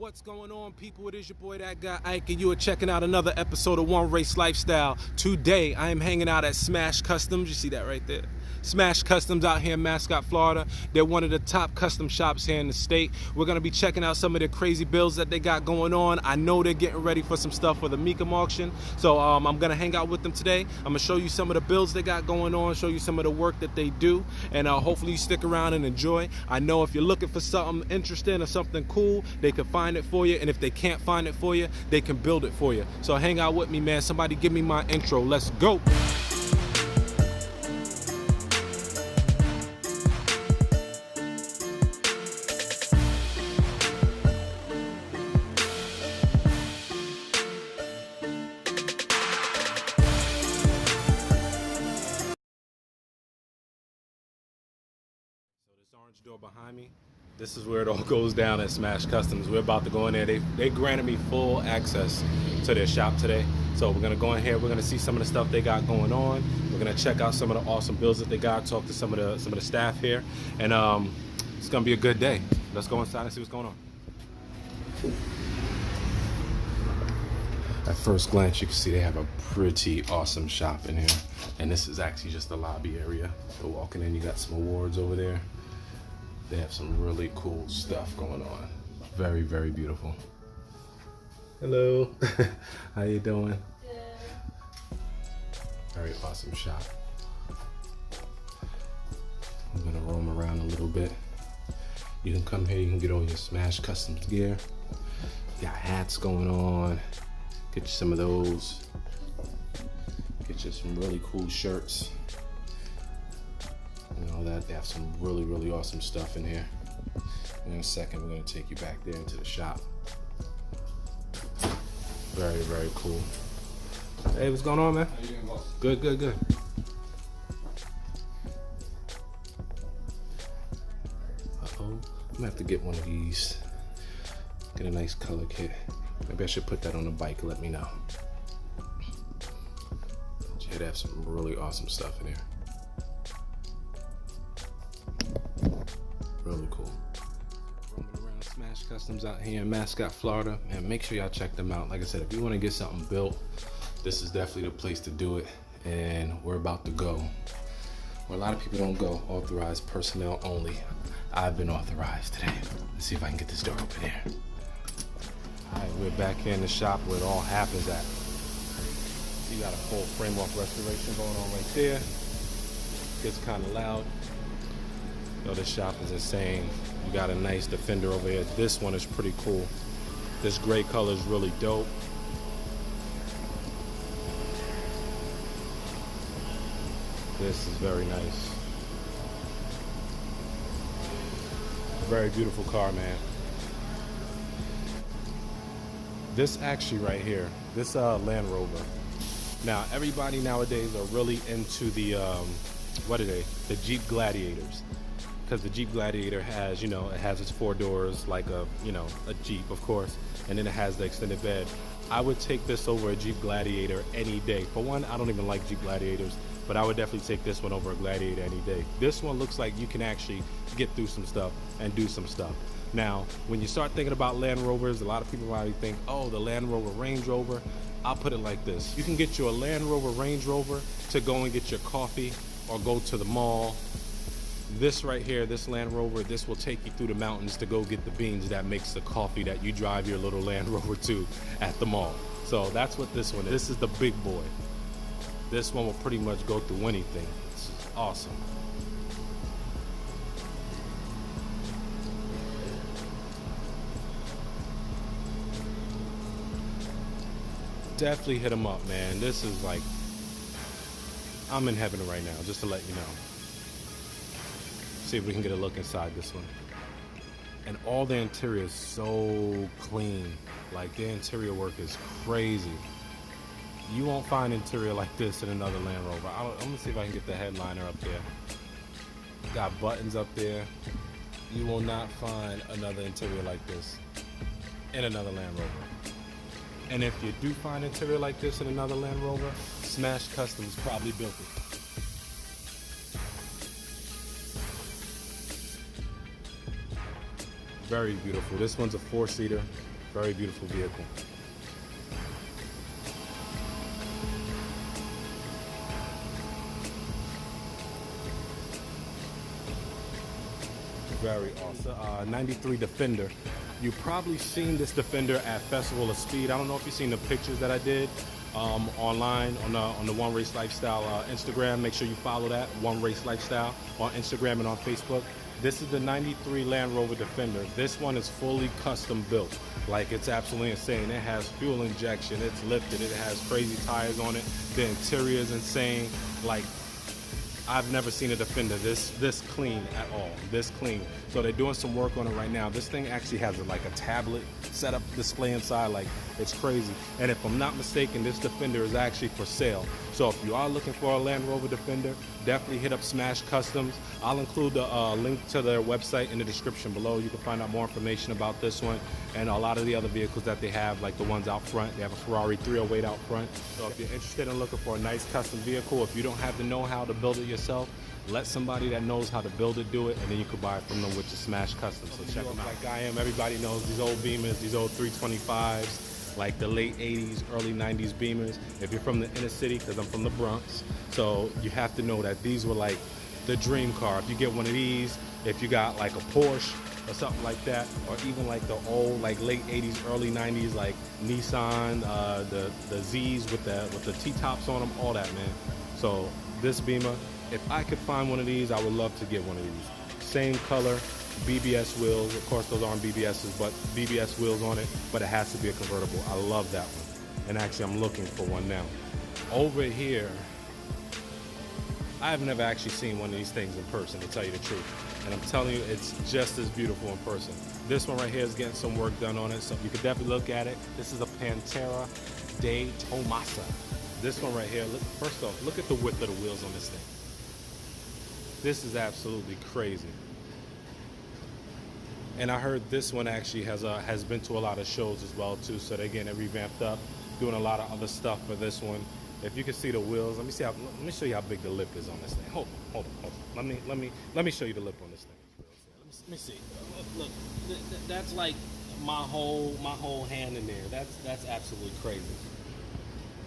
What's going on, people? It is your boy, That Guy Ike, and you are checking out another episode of One Race Lifestyle. Today, I am hanging out at Smash Customs. You see that right there? Smash Customs out here in Mascot, Florida. They're one of the top custom shops here in the state. We're going to be checking out some of the crazy builds that they got going on. I know they're getting ready for some stuff for the Mecum auction. So I'm going to hang out with them today. I'm going to show you some of the builds they got going on, show you some of the work that they do, and hopefully you stick around and enjoy. I know if you're looking for something interesting or something cool, they can find it for you, and if they can't find it for you, they can build it for you. So hang out with me, man. Somebody give me my intro. Let's go. Orange door behind me, this is where it all goes down at Smash Customs. We're about to go in there. They granted me full access to their shop today, so we're gonna go in here. We're gonna see some of the stuff they got going on. We're gonna check out some of the awesome builds that they got, talk to some of the staff here, and it's gonna be a good day. Let's go inside and see what's going on. At first glance, you can see they have a pretty awesome shop in here, and this is actually just the lobby area. So walking in, you got some awards over there. They have some really cool stuff going on. Very, very beautiful. Hello. How you doing? Good. Very awesome shop. I'm gonna roam around a little bit. You can come here, you can get all your Smash Customs gear. You got hats going on. Get you some of those. Get you some really cool shirts. And all that. They have some really, really awesome stuff in here. In a second, we're gonna take you back there into the shop. Very, very cool. Hey, what's going on, man? How you doing, boss? Good, good, good. Uh-oh, I'm gonna have to get one of these. Get a nice color kit. Maybe I should put that on the bike, let me know. Yeah, they have some really awesome stuff in here. Really cool. Roaming around Smash Customs out here in Mascot, Florida, and make sure y'all check them out. Like I said, if you want to get something built, this is definitely the place to do it. And we're about to go where a lot of people don't go. Authorized personnel only. I've been authorized today. Let's see if I can get this door open here. All right, we're back here in the shop where it all happens at. You got a full frame off restoration going on right there. Gets kind of loud. You know, this shop is insane. You got a nice Defender over here. This one is pretty cool. This gray color is really dope. This is very nice. Very beautiful car, man. This actually right here, this Land Rover. Now, everybody nowadays are really into the, what are they? The Jeep Gladiators. Because the Jeep Gladiator has, you know, it has its four doors like a, you know, a Jeep, of course, and then it has the extended bed. I would take this over a Jeep Gladiator any day. For one, I don't even like Jeep Gladiators, but I would definitely take this one over a Gladiator any day. This one looks like you can actually get through some stuff and do some stuff. Now, when you start thinking about Land Rovers, a lot of people might think, oh, the Land Rover Range Rover. I'll put it like this. You can get you a Land Rover Range Rover to go and get your coffee or go to the mall. This right here, this Land Rover, this will take you through the mountains to go get the beans that makes the coffee that you drive your little Land Rover to at the mall. So that's what this one is. This is the big boy. This one will pretty much go through anything. It's awesome. Definitely hit them up, man. This is like, I'm in heaven right now, just to let you know. See if we can get a look inside this one. And all the interior is so clean. Like, the interior work is crazy. You won't find interior like this in another Land Rover. I'm gonna see if I can get the headliner up there. Got buttons up there. You will not find another interior like this in another Land Rover. And if you do find interior like this in another Land Rover, Smash Customs probably built it. Very beautiful. This one's a 4-seater. Very beautiful vehicle. Very awesome. 93 Defender. You've probably seen this Defender at Festival of Speed. I don't know if you've seen the pictures that I did online on the One Race Lifestyle Instagram. Make sure you follow that, One Race Lifestyle, on Instagram and on Facebook. This is the 93 Land Rover Defender. This one is fully custom built. Like, it's absolutely insane. It has fuel injection, it's lifted, it has crazy tires on it. The interior is insane. Like, I've never seen a Defender this clean at all, this clean. So they're doing some work on it right now. This thing actually has like a tablet setup display inside, like, it's crazy. And if I'm not mistaken, this Defender is actually for sale. So if you are looking for a Land Rover Defender, definitely hit up Smash Customs. I'll include the link to their website in the description below. You can find out more information about this one and a lot of the other vehicles that they have, like the ones out front. They have a Ferrari 308 out front. So if you're interested in looking for a nice custom vehicle, if you don't have the know-how to build it yourself, let somebody that knows how to build it do it, and then you can buy it from them, which is Smash Customs. So check them out. Like I am, everybody knows these old Beamers, these old 325s, like the late 80s, early 90s Beamers. If you're from the inner city, because I'm from the Bronx, so you have to know that these were like the dream car. If you get one of these, if you got like a Porsche or something like that, or even like the old, like late 80s, early 90s, like Nissan, the Z's with the T-tops on them, all that, man. So this Beamer, if I could find one of these, I would love to get one of these. Same color, BBS wheels. Of course, those aren't BBSs, but BBS wheels on it, but it has to be a convertible. I love that one. And actually, I'm looking for one now. Over here, I've never actually seen one of these things in person, to tell you the truth. And I'm telling you, it's just as beautiful in person. This one right here is getting some work done on it, so you could definitely look at it. This is a Pantera de Tomasa. This one right here, look, first off, look at the width of the wheels on this thing. This is absolutely crazy. And I heard this one actually has been to a lot of shows as well too. So they're getting it revamped up, doing a lot of other stuff for this one. If you can see the wheels, let me show you how big the lip is on this thing. Hold on. Let me show you the lip on this thing. Let me see. Look, that's like my whole hand in there. That's absolutely crazy.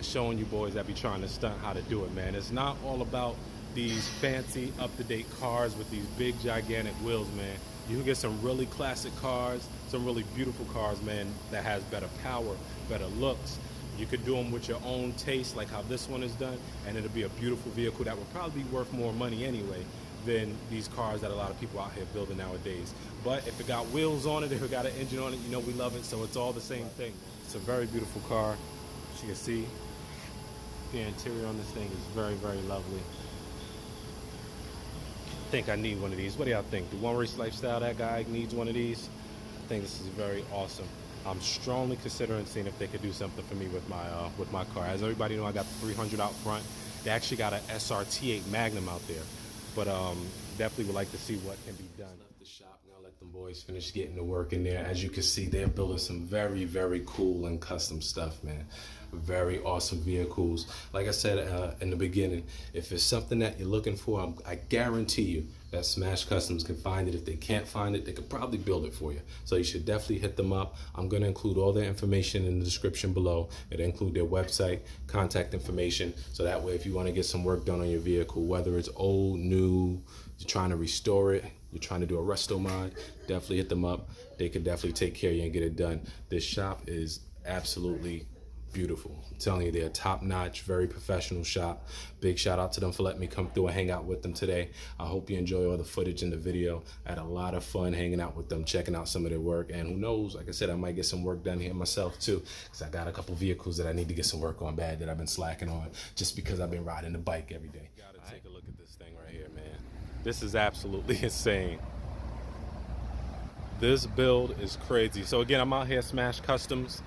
Showing you boys that be trying to stunt how to do it, man. It's not all about these fancy, up-to-date cars with these big, gigantic wheels, man. You can get some really classic cars, some really beautiful cars, man, that has better power, better looks. You could do them with your own taste, like how this one is done, and it'll be a beautiful vehicle that would probably be worth more money anyway than these cars that a lot of people out here building nowadays. But if it got wheels on it, if it got an engine on it, you know we love it, so it's all the same thing. It's a very beautiful car. As you can see, the interior on this thing is very, very lovely. I think I need one of these. What do y'all think? The One Race Lifestyle, that guy needs one of these? I think this is very awesome. I'm strongly considering seeing if they could do something for me with my car. As everybody know, I got the 300 out front. They actually got an SRT8 Magnum out there, but definitely would like to see what can be done. Left the shop now. Let them boys finish getting to work in there. As you can see, they're building some very, very cool and custom stuff, man. Very awesome vehicles. Like I said in the beginning, if it's something that you're looking for, I guarantee you that Smash Customs can find it. If they can't find it, they could probably build it for you. So you should definitely hit them up. I'm going to include all their information in the description below. It'll include their website, contact information, so that way if you want to get some work done on your vehicle, whether it's old, new, you're trying to restore it, you're trying to do a resto mod, definitely hit them up. They could definitely take care of you and get it done. This shop is absolutely beautiful. I'm telling you, they're a top-notch, very professional shop. Big shout out to them for letting me come through and hang out with them today. I hope you enjoy all the footage in the video. I had a lot of fun hanging out with them, checking out some of their work, and who knows, like I said, I might get some work done here myself too, because I got a couple vehicles that I need to get some work on bad that I've been slacking on just because I've been riding the bike every day. You gotta take a look at this thing right here, man. This is absolutely insane. This build is crazy. So again, I'm out here at Smash Customs,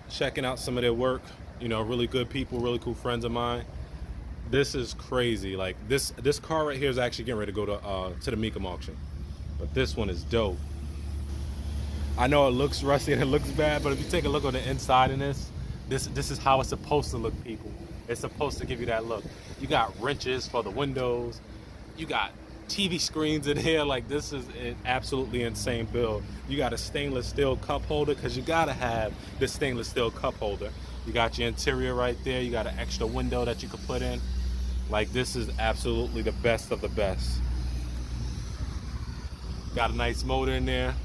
checking out some of their work. You know, really good people, really cool friends of mine. This is crazy. Like this car right here is actually getting ready to go to the Mecum auction, but this one is dope. I know it looks rusty and it looks bad, but if you take a look on the inside in this is how it's supposed to look, people. It's supposed to give you that look. You got wrenches for the windows. You got TV screens in here. Like, this is an absolutely insane build. You got a stainless steel cup holder, because you gotta have this stainless steel cup holder. You got your interior right there. You got an extra window that you could put in. Like, this is absolutely the best of the best. Got a nice motor in there.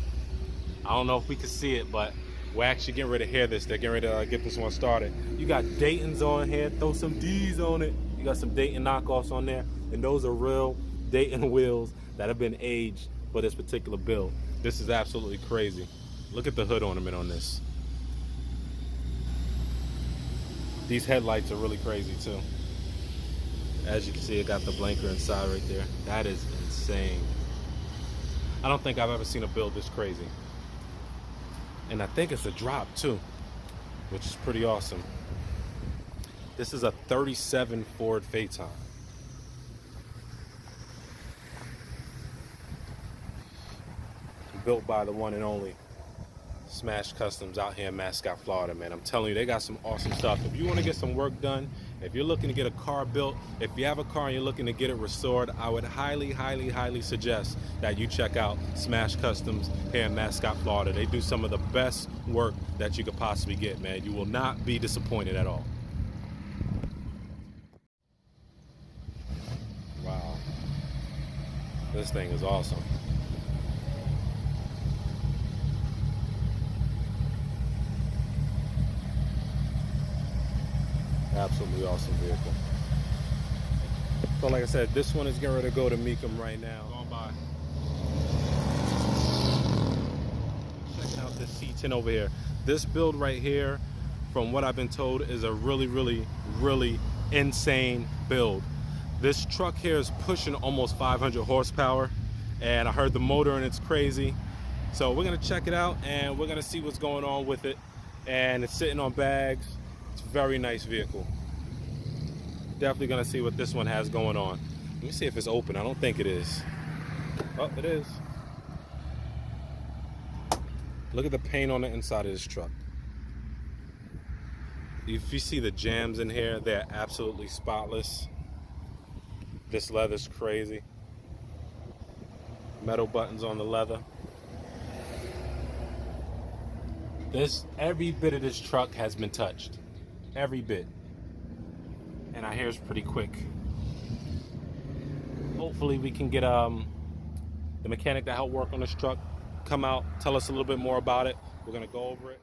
I don't know if we can see it, but we're actually getting ready to hear this. They're getting ready to get this one started. You got Dayton's on here. Throw some D's on it. You got some Dayton knockoffs on there. And those are real Dayton wheels that have been aged for this particular build. This is absolutely crazy. Look at the hood ornament on this. These headlights are really crazy too. As you can see, it got the blinker inside right there. That is insane. I don't think I've ever seen a build this crazy. And I think it's a drop too, which is pretty awesome. This is a 37 Ford Phaeton. Built by the one and only Smash Customs out here in Mascot, Florida, man. I'm telling you, they got some awesome stuff. If you want to get some work done, if you're looking to get a car built, if you have a car and you're looking to get it restored, I would highly, highly, highly suggest that you check out Smash Customs here in Mascot, Florida. They do some of the best work that you could possibly get, man. You will not be disappointed at all. Wow. This thing is awesome. Absolutely awesome vehicle. So like I said, this one is getting ready to go to Mecum right now. Going by. Checking out this C10 over here. This build right here, from what I've been told, is a really, really, really insane build. This truck here is pushing almost 500 horsepower, and I heard the motor and it's crazy. So we're gonna check it out and we're gonna see what's going on with it. And it's sitting on bags. It's a very nice vehicle. Definitely gonna see what this one has going on. Let me see if it's open. I don't think it is. Oh, it is. Look at the paint on the inside of this truck. If you see the jams in here, they're absolutely spotless. This leather's crazy. Metal buttons on the leather. Every bit of this truck has been touched. Every bit. And I hear it's pretty quick. Hopefully we can get the mechanic that helped work on this truck come out, tell us a little bit more about it. We're gonna go over it.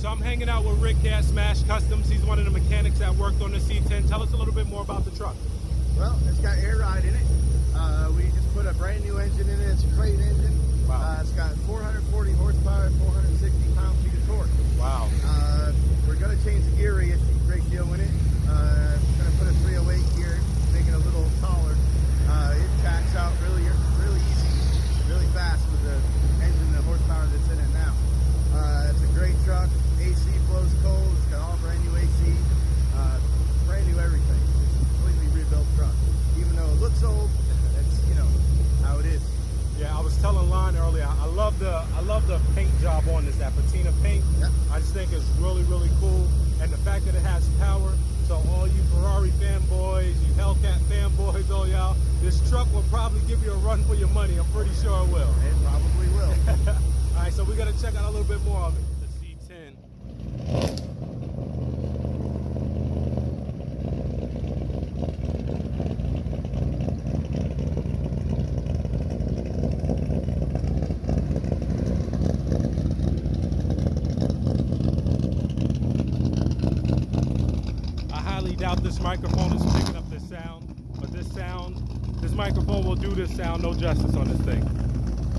So I'm hanging out with Rick here at Smash Customs. He's one of the mechanics that worked on the C10. Tell us a little bit more about the truck. Well, it's got air ride in it. We just put a brand new engine in it. It's a crate engine. Wow. It's got 440 horsepower, 460 pound-feet of torque. Wow. We're going to change the gear ratio in it. Going to put a 308 gear, make it a little taller. It backs out really easy, really fast with the engine and the horsepower that's in it now. It's a great truck. AC flows cold. It's got all brand new AC, brand new everything. It's a completely rebuilt truck. Even though it looks old, that's how it is. Yeah, I was telling Lon earlier, I love the paint job on this, that patina paint. Yep. I just think it's really, really cool. And the fact that it has power, so all you Ferrari fanboys, you Hellcat fanboys, all y'all, this truck will probably give you a run for your money. I'm pretty sure it will. It probably will. All right, so we're gonna check out a little bit more of it. The C10. doubt this microphone is picking up this sound, but this microphone will do this sound no justice on this thing.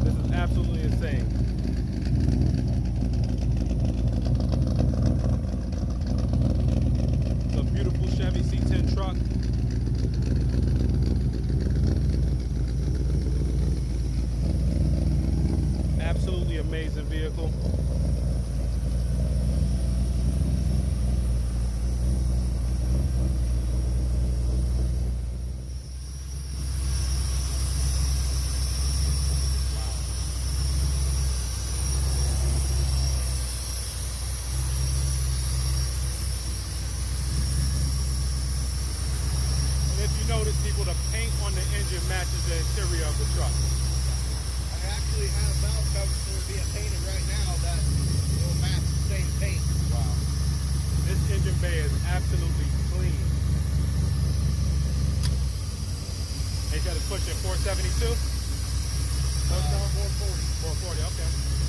This is absolutely insane. It's a beautiful Chevy C10 truck. Absolutely amazing vehicle. Notice people, the paint on the engine matches the interior of the truck. I actually have valve covers that are being painted right now that will match the same paint. Wow. This engine bay is absolutely clean. They got it pushing 472? 440. 440, okay.